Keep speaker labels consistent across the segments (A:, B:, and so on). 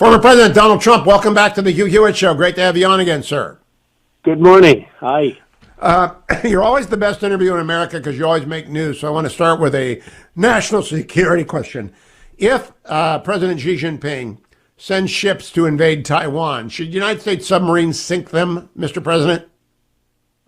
A: Former President Donald Trump, welcome back to the Hugh Hewitt Show. Great to have you on again, sir.
B: Good morning. Hi.
A: You're always the best interview in America because you always make news. So I want to start with a national security question. If President Xi Jinping sends ships to invade Taiwan, should United States submarines sink them, Mr. President?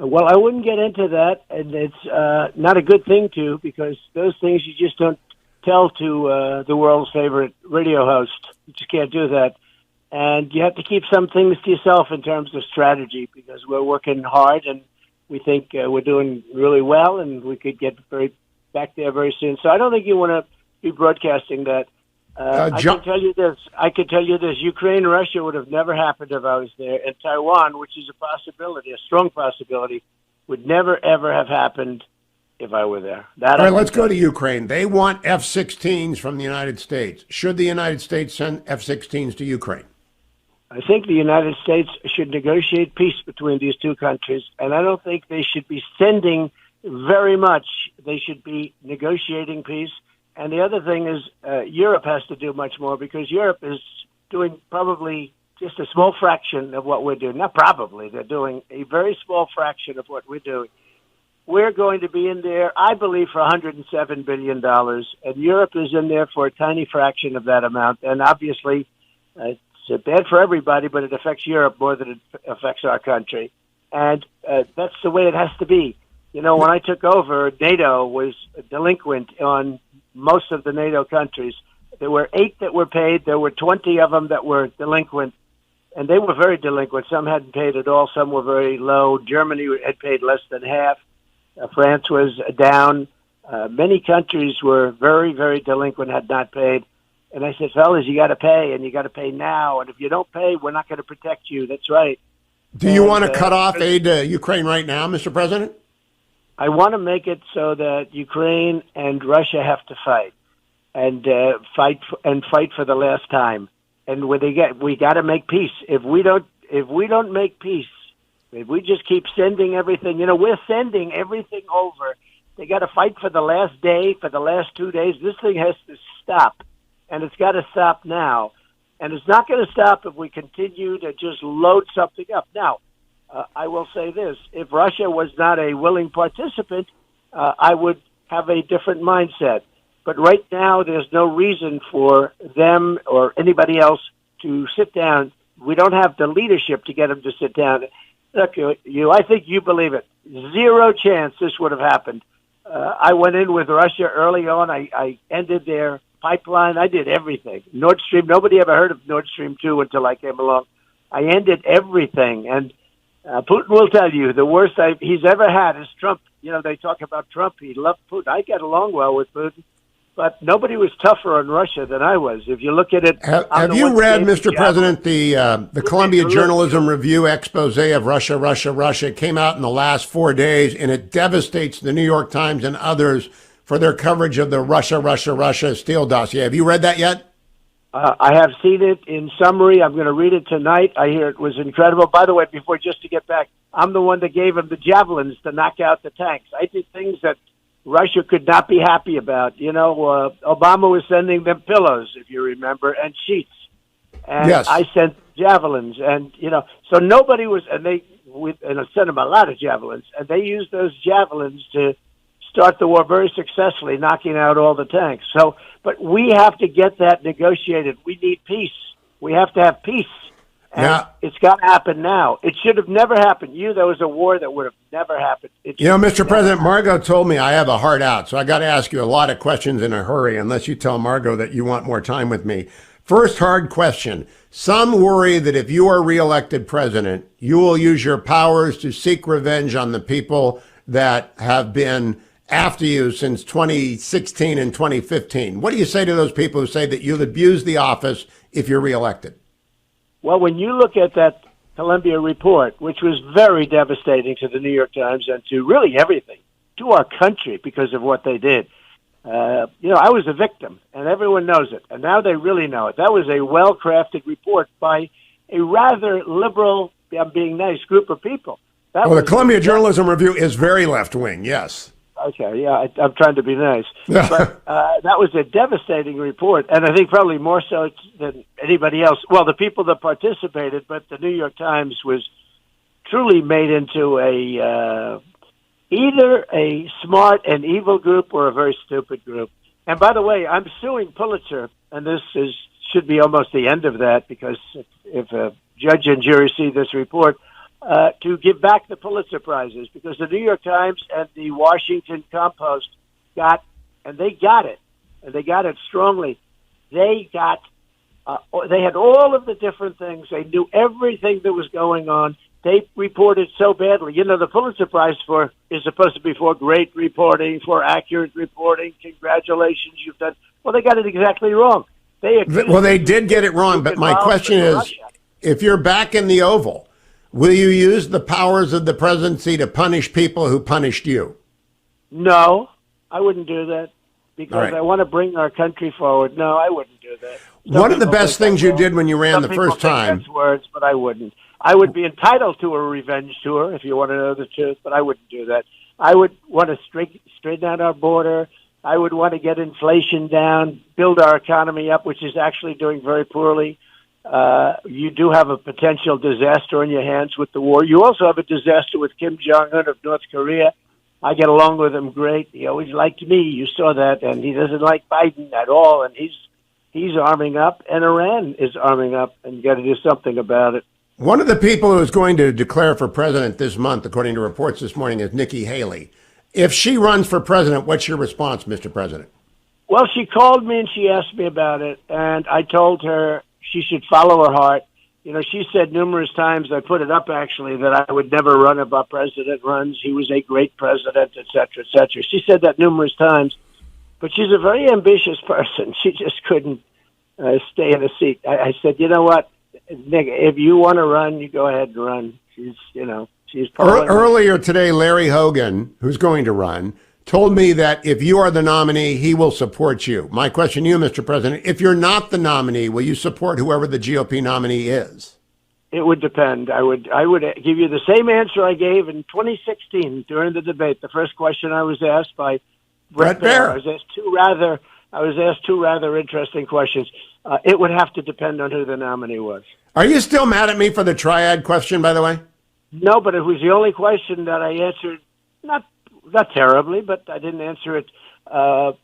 B: Well, I wouldn't get into that, and it's not a good thing to, because those things you just don't tell to the world's favorite radio host. You just can't do that. And you have to keep some things to yourself in terms of strategy, because we're working hard and we think we're doing really well, and we could get back there very soon. So I don't think you want to be broadcasting that. I can tell you this. Ukraine and Russia would have never happened if I was there. And Taiwan, which is a possibility, a strong possibility, would never, ever have happened if I were there.
A: All right, let's go to Ukraine. They want F-16s from the United States. Should the United States send F-16s to Ukraine?
B: I think the United States should negotiate peace between these two countries, and I don't think they should be sending very much. They should be negotiating peace. And the other thing is Europe has to do much more, because Europe is doing probably just a small fraction of what we're doing. Not probably. They're doing a very small fraction of what we're doing. We're going to be in there, I believe, for $107 billion, and Europe is in there for a tiny fraction of that amount. And obviously, it's bad for everybody, but it affects Europe more than it affects our country. And that's the way it has to be. You know, when I took over, NATO was delinquent on most of the NATO countries. There were 8 that were paid. There were 20 of them that were delinquent, and they were very delinquent. Some hadn't paid at all. Some were very low. Germany had paid less than half. France was down. Many countries were very, very delinquent, had not paid. And I said, fellas, you got to pay, and you got to pay now. And if you don't pay, we're not going to protect you. That's right.
A: Do you want to cut off aid to Ukraine right now, Mr. President?
B: I want to make it so that Ukraine and Russia have to fight, and fight for the last time. And we got to make peace. If we don't make peace, if we just keep sending everything, we're sending everything over. They got to fight for the last day, for the last 2 days. This thing has to stop, and it's got to stop now. And it's not going to stop if we continue to just load something up. Now, I will say this. If Russia was not a willing participant, I would have a different mindset. But right now, there's no reason for them or anybody else to sit down. We don't have the leadership to get them to sit down. Look, I think you believe it. Zero chance this would have happened. I went in with Russia early on. I ended their pipeline. I did everything. Nord Stream, nobody ever heard of Nord Stream 2 until I came along. I ended everything. And Putin will tell you the worst he's ever had is Trump. They talk about Trump. He loved Putin. I get along well with Putin. But nobody was tougher on Russia than I was. If you look at it...
A: Have you read, Mr. President, the Columbia Journalism Review expose of Russia, Russia, Russia? It came out in the last 4 days, and it devastates the New York Times and others for their coverage of the Russia, Russia, Russia Steele dossier. Have you read that yet?
B: I have seen it in summary. I'm going to read it tonight. I hear it was incredible. By the way, just to get back, I'm the one that gave him the javelins to knock out the tanks. I did things that Russia could not be happy about. Obama was sending them pillows, if you remember, and sheets. And yes. I sent javelins, and so nobody was, and I sent them a lot of javelins, and they used those javelins to start the war very successfully, knocking out all the tanks. So, but we have to get that negotiated. We need peace. We have to have peace. And it's got to happen now. It should have never happened. There was a war that would have never happened.
A: Mr. President, Margot told me I have a heart out, so I got to ask you a lot of questions in a hurry, unless you tell Margot that you want more time with me. First hard question. Some worry that if you are reelected president, you will use your powers to seek revenge on the people that have been after you since 2016 and 2015. What do you say to those people who say that you'll abuse the office if you're reelected?
B: Well, when you look at that Columbia report, which was very devastating to the New York Times and to really everything, to our country because of what they did, I was a victim, and everyone knows it, and now they really know it. That was a well-crafted report by a rather liberal, I'm being nice, group of people.
A: The Columbia Journalism Review is very left-wing, yes.
B: Okay, yeah, I'm trying to be nice.
A: Yeah.
B: But that was a devastating report, and I think probably more so than anybody else. Well, the people that participated, but the New York Times was truly made into either a smart and evil group or a very stupid group. And by the way, I'm suing Pulitzer, and this should be almost the end of that, because if a judge and jury see this report, to give back the Pulitzer Prizes, because the New York Times and the Washington Compost got it, and they got it strongly. They had all of the different things. They knew everything that was going on. They reported so badly. You know, the Pulitzer Prize is supposed to be for great reporting, for accurate reporting. Congratulations, you've done. Well, they got it exactly wrong.
A: They did get it wrong, but my question is, if you're back in the Oval, will you use the powers of the presidency to punish people who punished you?
B: No, I wouldn't do that, because
A: right.
B: I want to bring our country forward. No, I wouldn't do that.
A: One of the best things you did when you ran the first time.
B: That's words, but I wouldn't. I would be entitled to a revenge tour, if you want to know the truth, but I wouldn't do that. I would want to straighten out our border. I would want to get inflation down, build our economy up, which is actually doing very poorly. You do have a potential disaster on your hands with the war. You also have a disaster with Kim Jong-un of North Korea. I get along with him great. He always liked me. You saw that. And he doesn't like Biden at all. And he's arming up, and Iran is arming up, and you got to do something about it.
A: One of the people who is going to declare for president this month, according to reports this morning, is Nikki Haley. If she runs for president, what's your response, Mr. President?
B: Well, she called me and she asked me about it, and I told her she should follow her heart. You know, she said numerous times, I put it up actually, that I would never run if our president runs. He was a great president, et cetera, et cetera. She said that numerous times, but she's a very ambitious person. She just couldn't stay in a seat. I said, you know what, Nick, if you want to run, you go ahead and run. She's
A: Earlier today, Larry Hogan, who's going to run, told me that if you are the nominee, he will support you. My question to you, Mr. President, if you're not the nominee, will you support whoever the GOP nominee is?
B: It would depend. I would give you the same answer I gave in 2016 during the debate. The first question I was asked by Brett Baer. I was asked two rather interesting questions. It would have to depend on who the nominee was.
A: Are you still mad at me for the triad question, by the way?
B: No, but it was the only question that I answered, not terribly, but I didn't answer it. I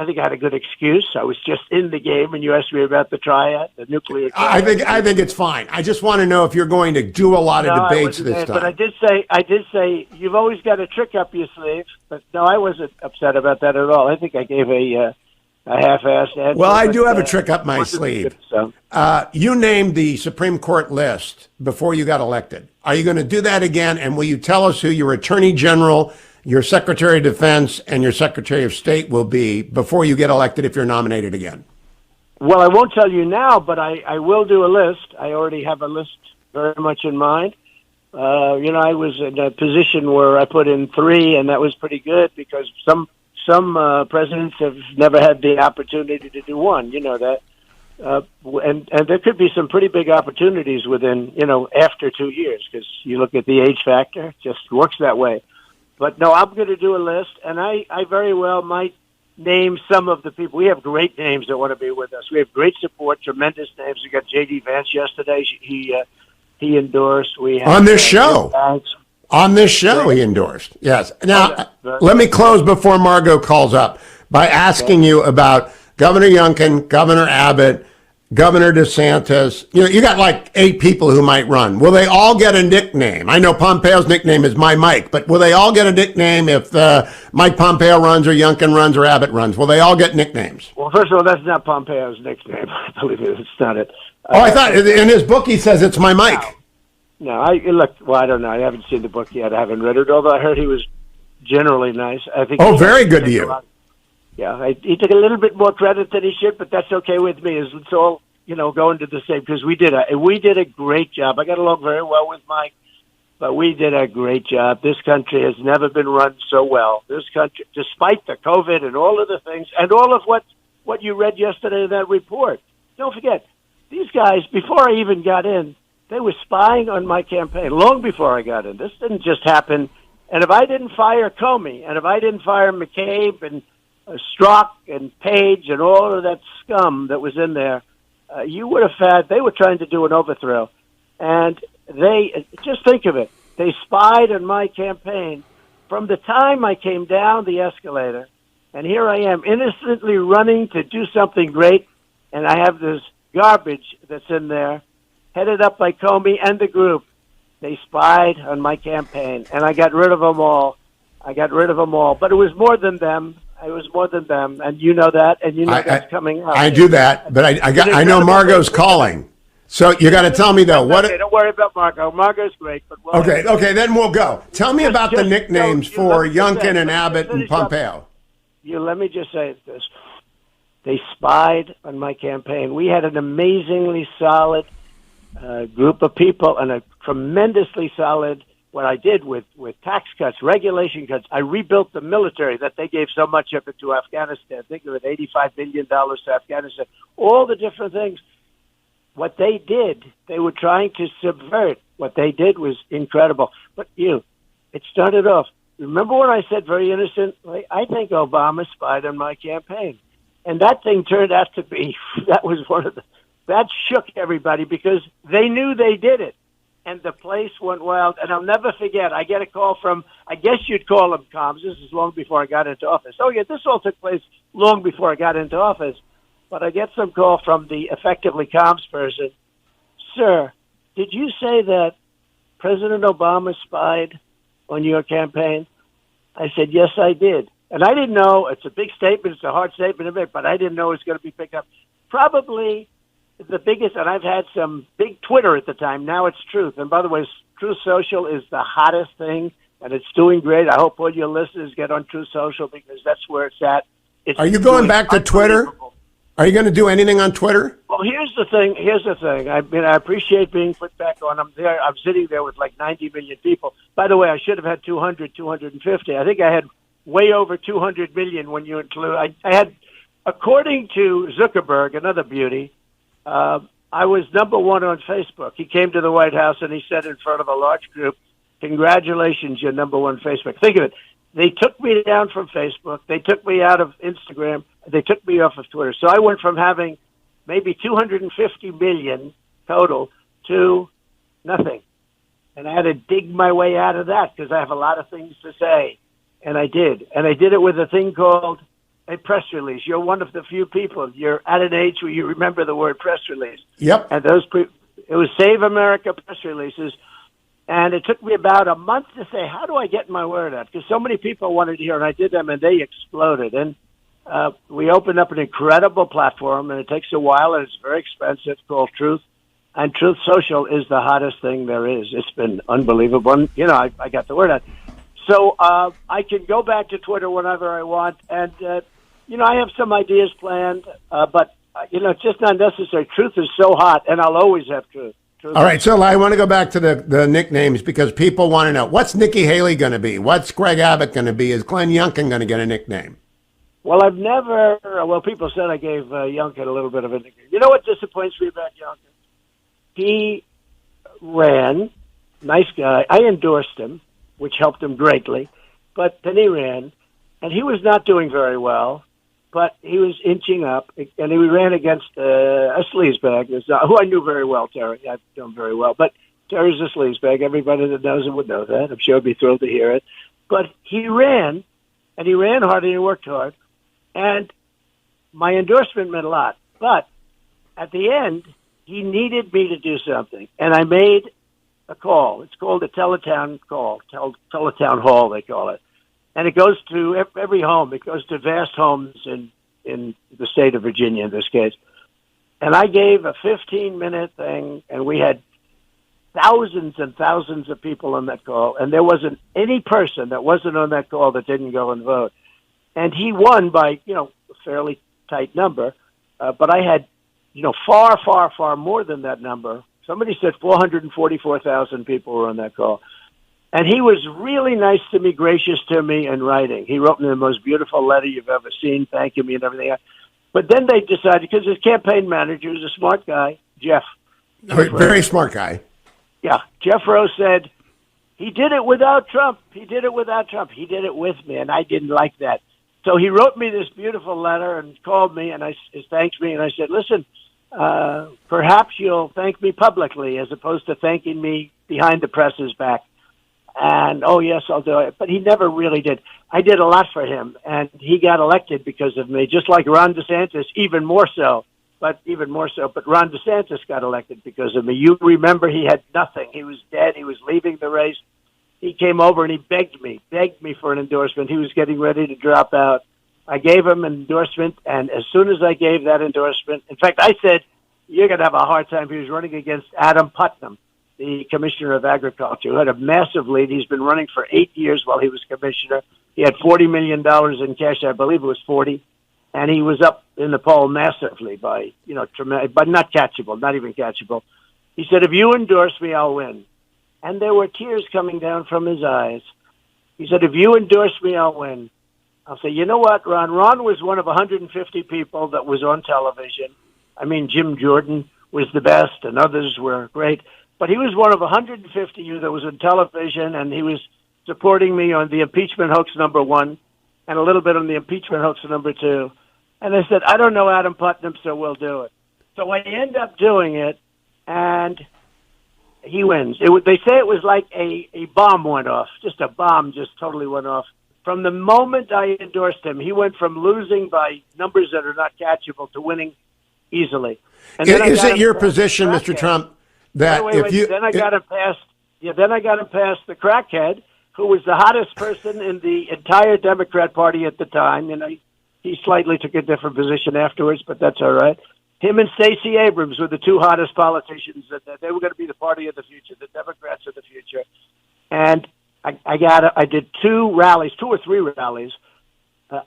B: think I had a good excuse. I was just in the game, and you asked me about the triad, the nuclear triad.
A: I think it's fine. I just want to know if you're going to do a lot of debates this time.
B: But I did say you've always got a trick up your sleeve. But no, I wasn't upset about that at all. I think I gave a half-assed answer.
A: Well, I do have a trick up my sleeve. You named the Supreme Court list before you got elected. Are you going to do that again? And will you tell us who your Attorney General, your Secretary of Defense, and your Secretary of State will be before you get elected if you're nominated again?
B: Well, I won't tell you now, but I will do a list. I already have a list very much in mind. I was in a position where I put in 3, and that was pretty good, because some presidents have never had the opportunity to do 1. You know that. And there could be some pretty big opportunities within, after 2 years, because you look at the age factor, it just works that way. But no, I'm going to do a list, and I very well might name some of the people. We have great names that want to be with us. We have great support, tremendous names. We got J.D. Vance yesterday. He endorsed. We have,
A: on this show. On this show, he endorsed. Yes. Now, let me close before Margot calls up by asking you about Governor Youngkin, Governor Abbott, Governor DeSantis. You got like 8 people who might run. Will they all get a nickname? I know Pompeo's nickname is My Mike, but will they all get a nickname if Mike Pompeo runs or Youngkin runs or Abbott runs? Will they all get nicknames?
B: Well, first of all, that's not Pompeo's nickname. I believe it's not it.
A: I thought in his book he says it's My Mike.
B: No, I don't know. I haven't seen the book yet. I haven't read it, although I heard he was generally nice. I think.
A: Oh, very good to you.
B: Yeah, he took a little bit more credit than he should, but that's okay with me. It's all going to the same, because we did a great job. I got along very well with Mike, but we did a great job. This country has never been run so well. This country, despite the COVID and all of the things, and all of what you read yesterday in that report. Don't forget, these guys, before I even got in, they were spying on my campaign long before I got in. This didn't just happen And if I didn't fire Comey, and if I didn't fire McCabe and Strzok and Page and all of that scum that was in there, you would have had, they were trying to do an overthrow. And they, just think of it, they spied on my campaign from the time I came down the escalator, and here I am innocently running to do something great, and I have this garbage that's in there, headed up by Comey and the group. They spied on my campaign, and I got rid of them all. But it was more than them. And you know that, and you know that's coming up.
A: I do that, but I know Margot's calling. So you got to tell me though.
B: Okay, don't worry about Margot. Margot's great, but
A: okay, then we'll go. Tell me about the nicknames for Youngkin and Abbott and Pompeo.
B: Let me just say this: they spied on my campaign. We had an amazingly solid group of people and a tremendously solid. What I did with tax cuts, regulation cuts, I rebuilt the military that they gave so much of it to Afghanistan. Think of it, $85 billion to Afghanistan. All the different things. What they did, they were trying to subvert. What they did was incredible. But it started off. Remember when I said very innocently, I think Obama spied on my campaign. And that thing turned out to be, that shook everybody because they knew they did it. And the place went wild. And I'll never forget, I get a call from, I guess you'd call them comms. This is long before I got into office. Oh, yeah, this all took place long before I got into office. But I get some call from the effectively comms person. Sir, did you say that President Obama spied on your campaign? I said, yes, I did. And I didn't know, it's a big statement, it's a hard statement to make, but I didn't know it was going to be picked up. Probably the biggest, and I've had some big Twitter at the time. Now it's Truth. And by the way, Truth Social is the hottest thing, and it's doing great. I hope all your listeners get on Truth Social because that's where it's at.
A: Are you going back to Twitter? Are you going to do anything on Twitter?
B: Well, here's the thing. I appreciate being put back on. I'm there. I'm sitting there with like 90 million people. By the way, I should have had 200, 250. I think I had way over 200 million when you include. I had, according to Zuckerberg, another beauty, I was number one on Facebook. He came to the White House and he said in front of a large group, "Congratulations, you're number one Facebook." Think of it. They took me down from Facebook. They took me out of Instagram. They took me off of Twitter. So I went from having maybe 250 million total to nothing. And I had to dig my way out of that because I have a lot of things to say. And I did. And I did it with a thing called a press release. You're one of the few people. You're at an age where you remember the word press release.
A: Yep.
B: And it was Save America press releases. And it took me about a month to say, how do I get my word out? Because so many people wanted to hear, and I did them, and they exploded. And we opened up an incredible platform, and it takes a while, and it's very expensive, called Truth. And Truth Social is the hottest thing there is. It's been unbelievable. And, I got the word out. So I can go back to Twitter whenever I want. And, I have some ideas planned, but, it's just not necessary. Truth is so hot, and I'll always have truth.
A: All right, so I want to go back to the nicknames because people want to know, what's Nikki Haley going to be? What's Greg Abbott going to be? Is Glenn Youngkin going to get a nickname?
B: Well, people said I gave Youngkin a little bit of a nickname. You know what disappoints me about Youngkin? He ran, nice guy. I endorsed him, which helped him greatly. But then he ran, and he was not doing very well. But he was inching up, and he ran against a sleazebag, who I knew very well, Terry. I've known very well. But Terry's a sleazebag. Everybody that knows him would know that. I'm sure he'd be thrilled to hear it. But he ran, and he ran hard, and he worked hard. And my endorsement meant a lot. But at the end, he needed me to do something. And I made a call. It's called a teletown call, teletown hall, they call it. And it goes to every home. It goes to vast homes in the state of Virginia, in this case. And I gave a 15-minute thing, and we had thousands and thousands of people on that call. And there wasn't any person that wasn't on that call that didn't go and vote. And he won by, a fairly tight number. But I had, far, far, far more than that number. Somebody said 444,000 people were on that call. And he was really nice to me, gracious to me in writing. He wrote me the most beautiful letter you've ever seen, thanking me and everything else. But then they decided, because his campaign manager was a smart guy, Jeff.
A: Very smart guy.
B: Yeah. Jeff Rose said, He did it without Trump. He did it without Trump. He did it with me, and I didn't like that. So he wrote me this beautiful letter and called me and thanked me. And I said, listen, perhaps you'll thank me publicly as opposed to thanking me behind the press's back. And, oh, yes, I'll do it. But he never really did. I did a lot for him, and he got elected because of me, just like Ron DeSantis, even more so. But Ron DeSantis got elected because of me. You remember he had nothing. He was dead. He was leaving the race. He came over and he begged me for an endorsement. He was getting ready to drop out. I gave him an endorsement, and as soon as I gave that endorsement, in fact, I said, you're going to have a hard time. He was running against Adam Putnam, the Commissioner of Agriculture, who had a massive lead. He's been running for 8 years while he was commissioner. He had $40 million in cash. I believe it was 40. And he was up in the poll massively by, tremendous, but not catchable, not even catchable. He said, if you endorse me, I'll win. And there were tears coming down from his eyes. He said, if you endorse me, I'll win. I'll say, you know what, Ron? Ron was one of 150 people that was on television. I mean, Jim Jordan was the best and others were great. But he was one of 150 that was on television, and he was supporting me on the impeachment hoax #1 and a little bit on the impeachment hoax #2. And I said, I don't know Adam Putnam, so we'll do it. So I end up doing it, and he wins. They say it was like a bomb went off. Just a bomb just totally went off. From the moment I endorsed him, he went from losing by numbers that are not catchable to winning easily. And
A: is it your position, Mr. Trump, that
B: Then I got him past the crackhead, who was the hottest person in the entire Democrat Party at the time. He slightly took a different position afterwards, but that's all right. Him and Stacey Abrams were the two hottest politicians. That they were going to be the party of the future, the Democrats of the future. And I did 2 or 3 rallies,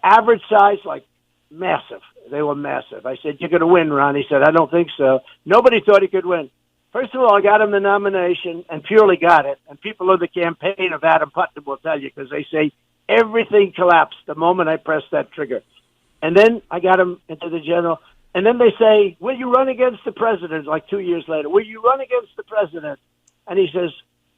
B: average size, like massive. They were massive. I said, you're going to win, Ron. He said, I don't think so. Nobody thought he could win. First of all, I got him the nomination and purely got it. And people in the campaign of Adam Putnam will tell you, because they say everything collapsed the moment I pressed that trigger. And then I got him into the general. And then they say, will you run against the president? Like 2 years later, will you run against the president? And he says,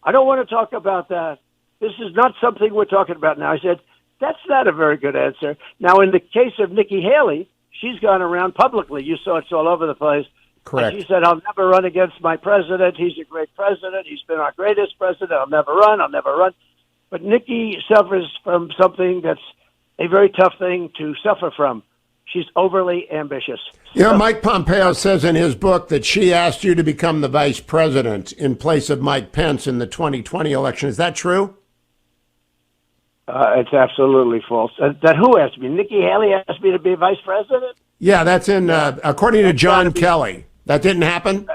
B: I don't want to talk about that. This is not something we're talking about now. I said, that's not a very good answer. Now, in the case of Nikki Haley, she's gone around publicly. You saw it's all over the place.
A: Correct.
B: And she said, I'll never run against my president. He's a great president. He's been our greatest president. I'll never run. But Nikki suffers from something that's a very tough thing to suffer from. She's overly ambitious.
A: Mike Pompeo says in his book that she asked you to become the vice president in place of Mike Pence in the 2020 election. Is that true?
B: It's absolutely false. That who asked me? Nikki Haley asked me to be vice president?
A: Yeah, that's according to John Kelly. That didn't happen?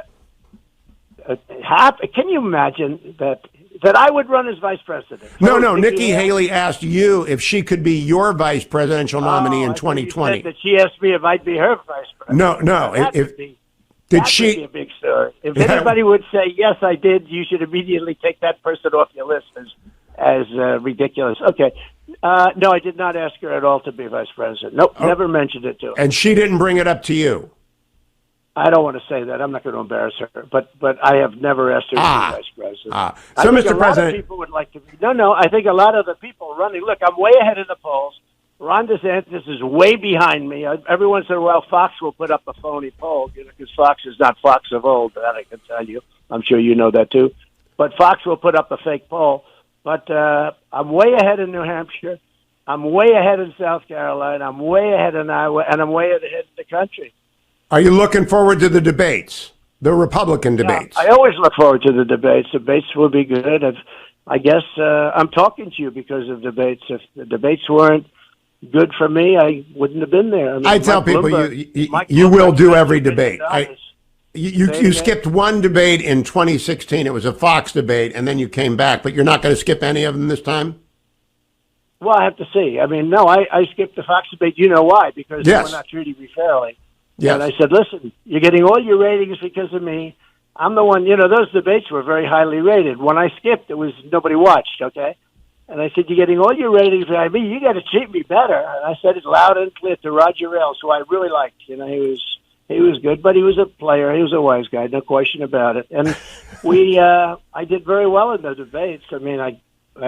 B: Can you imagine that I would run as vice president?
A: No. Nikki Haley asked you if she could be your vice presidential nominee in 2020.
B: You said that she asked me if I'd be her vice president.
A: No.
B: That would be a big story. If anybody would say, yes, I did, you should immediately take that person off your list as ridiculous. Okay. No, I did not ask her at all to be vice president. Nope, never mentioned it to her.
A: And she didn't bring it up to you?
B: I don't want to say that. I'm not going to embarrass her, but I have never asked her to be vice president.
A: So, Mr. President,
B: a lot of people would like to be. No. I think a lot of the people running. Look, I'm way ahead in the polls. Ron DeSantis is way behind me. Every once in a while, Fox will put up a phony poll, because Fox is not Fox of old. That I can tell you. I'm sure you know that too. But Fox will put up a fake poll. But I'm way ahead in New Hampshire. I'm way ahead in South Carolina. I'm way ahead in Iowa, and I'm way ahead in the country.
A: Are you looking forward to the debates, the Republican debates?
B: I always look forward to the debates. Debates will be good. I guess I'm talking to you because of debates. If the debates weren't good for me, I wouldn't have been there.
A: I tell people you will do every debate. You skipped one debate in 2016. It was a Fox debate, and then you came back. But you're not going to skip any of them this time?
B: Well, I have to see. I mean, no, I skipped the Fox debate. You know why? Because they were not treating me fairly. Yes. And I said, listen, you're getting all your ratings because of me. I'm the one, those debates were very highly rated. When I skipped, it was nobody watched, okay? And I said, you're getting all your ratings by me. You got to treat me better. And I said it loud and clear to Roger Ailes, who I really liked. He He was good, but he was a player. He was a wise guy, no question about it. And I did very well in the debates. I mean, I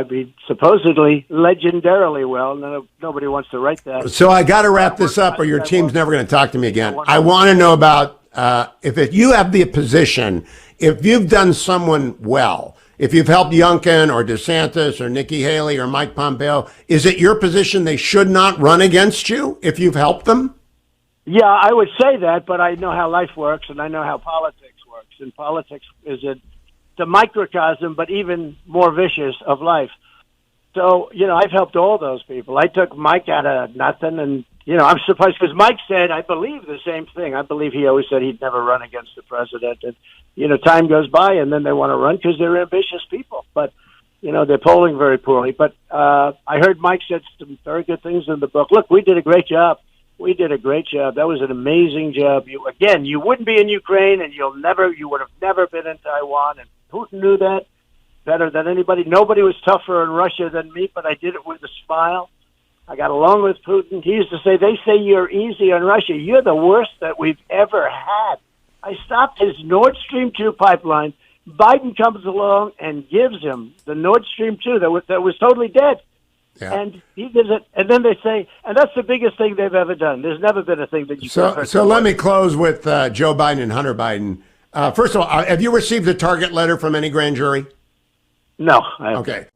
B: mean, supposedly legendarily well. Nobody wants to write that.
A: So I got to wrap this up, or your team's never going to talk to me again. I want to know about if you have the position, if you've done someone well, if you've helped Youngkin or DeSantis or Nikki Haley or Mike Pompeo, is it your position they should not run against you if you've helped them?
B: Yeah, I would say that, but I know how life works, and I know how politics works. And politics is the microcosm, but even more vicious of life. So, I've helped all those people. I took Mike out of nothing, and, I'm surprised because Mike said, I believe the same thing. I believe he always said he'd never run against the president. And, time goes by, and then they want to run because they're ambitious people. But, they're polling very poorly. But I heard Mike said some very good things in the book. Look, we did a great job. We did a great job. That was an amazing job. You wouldn't be in Ukraine, and you would have never been in Taiwan. And Putin knew that better than anybody. Nobody was tougher in Russia than me, but I did it with a smile. I got along with Putin. He used to say, they say you're easy on Russia. You're the worst that we've ever had. I stopped his Nord Stream 2 pipeline. Biden comes along and gives him the Nord Stream 2 that was totally dead.
A: Yeah.
B: And he gives it, and then they say, and that's the biggest thing they've ever done. There's never been a thing that you can.
A: So let me close with Joe Biden and Hunter Biden. First of all, have you received a target letter from any grand jury?
B: No.
A: Okay.